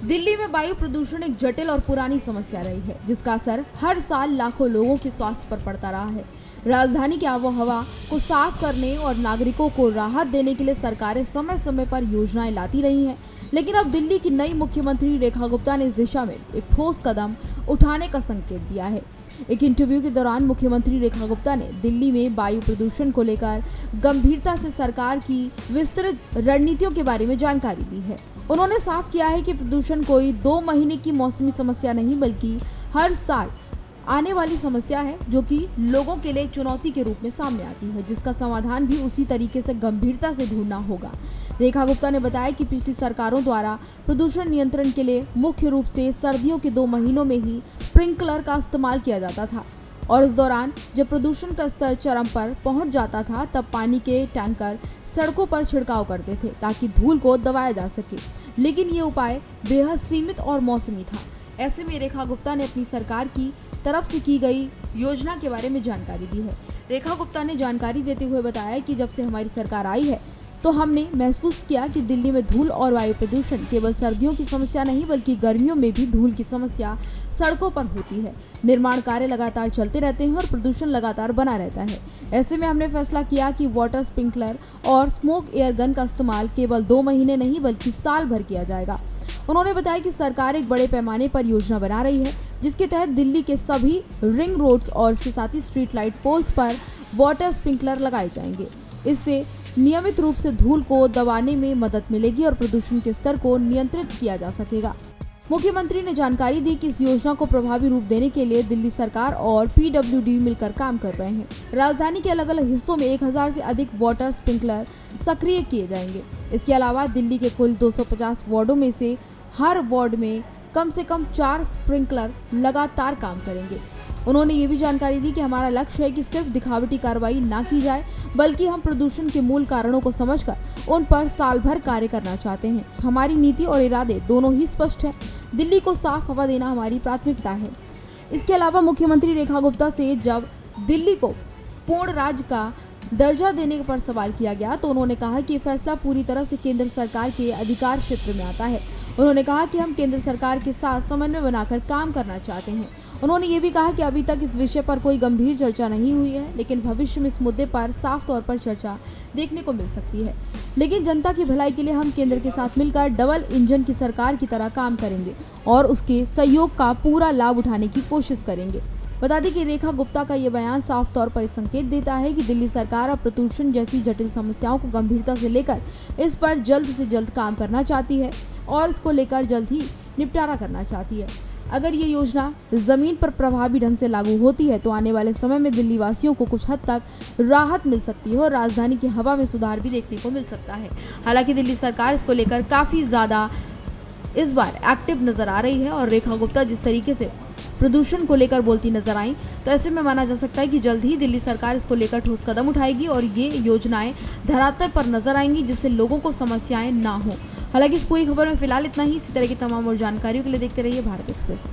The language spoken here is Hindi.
दिल्ली में वायु प्रदूषण एक जटिल और पुरानी समस्या रही है, जिसका असर हर साल लाखों लोगों के स्वास्थ्य पर पड़ता रहा है। राजधानी की आबोहवा को साफ करने और नागरिकों को राहत देने के लिए सरकारें समय समय पर योजनाएं लाती रही हैं, लेकिन अब दिल्ली की नई मुख्यमंत्री रेखा गुप्ता ने इस दिशा में एक ठोस कदम उठाने का संकेत दिया है। एक इंटरव्यू के दौरान मुख्यमंत्री रेखा गुप्ता ने दिल्ली में वायु प्रदूषण को लेकर गंभीरता से सरकार की विस्तृत रणनीतियों के बारे में जानकारी दी है। उन्होंने साफ किया है कि प्रदूषण कोई 2 महीने की मौसमी समस्या नहीं, बल्कि हर साल आने वाली समस्या है, जो कि लोगों के लिए एक चुनौती के रूप में सामने आती है, जिसका समाधान भी उसी तरीके से गंभीरता से ढूंढना होगा। रेखा गुप्ता ने बताया कि पिछली सरकारों द्वारा प्रदूषण नियंत्रण के लिए मुख्य रूप से सर्दियों के 2 महीनों में ही स्प्रिंकलर का इस्तेमाल किया जाता था, और इस दौरान जब प्रदूषण का स्तर चरम पर पहुंच जाता था, तब पानी के टैंकर सड़कों पर छिड़काव करते थे ताकि धूल को दबाया जा सके। लेकिन ये उपाय बेहद सीमित और मौसमी था। ऐसे में रेखा गुप्ता ने अपनी सरकार की तरफ से की गई योजना के बारे में जानकारी दी है। रेखा गुप्ता ने जानकारी देते हुए बताया कि जब से हमारी सरकार आई है, तो हमने महसूस किया कि दिल्ली में धूल और वायु प्रदूषण केवल सर्दियों की समस्या नहीं, बल्कि गर्मियों में भी धूल की समस्या सड़कों पर होती है। निर्माण कार्य लगातार चलते रहते हैं और प्रदूषण लगातार बना रहता है। ऐसे में हमने फैसला किया कि वाटर स्प्रिंकलर और स्मोक एयर गन का इस्तेमाल केवल 2 महीने नहीं, बल्कि साल भर किया जाएगा। उन्होंने बताया कि सरकार एक बड़े पैमाने पर योजना बना रही है, जिसके तहत दिल्ली के सभी रिंग रोड्स और इसके साथ ही स्ट्रीट लाइट पोल्स पर वाटर स्प्रिंकलर लगाए जाएंगे। इससे नियमित रूप से धूल को दबाने में मदद मिलेगी और प्रदूषण के स्तर को नियंत्रित किया जा सकेगा। मुख्यमंत्री ने जानकारी दी कि इस योजना को प्रभावी रूप देने के लिए दिल्ली सरकार और PWD मिलकर काम कर रहे हैं। राजधानी के अलग अलग हिस्सों में 1000 से अधिक वाटर स्प्रिंकलर सक्रिय किए जाएंगे। इसके अलावा दिल्ली के कुल 250 वार्डों में से हर वार्ड में कम से कम 4 स्प्रिंकलर लगातार काम करेंगे। उन्होंने ये भी जानकारी दी कि हमारा लक्ष्य है कि सिर्फ दिखावटी कार्रवाई ना की जाए, बल्कि हम प्रदूषण के मूल कारणों को समझकर उन पर साल भर कार्य करना चाहते हैं। हमारी नीति और इरादे दोनों ही स्पष्ट हैं। दिल्ली को साफ हवा देना हमारी प्राथमिकता है। इसके अलावा मुख्यमंत्री रेखा गुप्ता से जब दिल्ली को पूर्ण राज्य का दर्जा देने पर सवाल किया गया, तो उन्होंने कहा कि फैसला पूरी तरह से केंद्र सरकार के अधिकार क्षेत्र में आता है। उन्होंने कहा कि हम केंद्र सरकार के साथ समन्वय बनाकर काम करना चाहते हैं। उन्होंने ये भी कहा कि अभी तक इस विषय पर कोई गंभीर चर्चा नहीं हुई है, लेकिन भविष्य में इस मुद्दे पर साफ तौर पर चर्चा देखने को मिल सकती है। लेकिन जनता की भलाई के लिए हम केंद्र के साथ मिलकर डबल इंजन की सरकार की तरह काम करेंगे और उसके सहयोग का पूरा लाभ उठाने की कोशिश करेंगे। बता दें कि रेखा गुप्ता का ये बयान साफ तौर पर संकेत देता है कि दिल्ली सरकार अब प्रदूषण जैसी जटिल समस्याओं को गंभीरता से लेकर इस पर जल्द से जल्द काम करना चाहती है और इसको लेकर जल्द ही निपटारा करना चाहती है। अगर ये योजना जमीन पर प्रभावी ढंग से लागू होती है, तो आने वाले समय में दिल्ली वासियों को कुछ हद तक राहत मिल सकती है और राजधानी की हवा में सुधार भी देखने को मिल सकता है। हालांकि दिल्ली सरकार इसको लेकर काफ़ी ज़्यादा इस बार एक्टिव नज़र आ रही है और रेखा गुप्ता जिस तरीके से प्रदूषण को लेकर बोलती नजर आई, तो ऐसे में माना जा सकता है कि जल्द ही दिल्ली सरकार इसको लेकर ठोस कदम उठाएगी और ये योजनाएं धरातल पर नजर आएंगी, जिससे लोगों को समस्याएं ना हो। हालांकि इस पूरी खबर में फिलहाल इतना ही। इसी तरह की तमाम और जानकारियों के लिए देखते रहिए भारत एक्सप्रेस।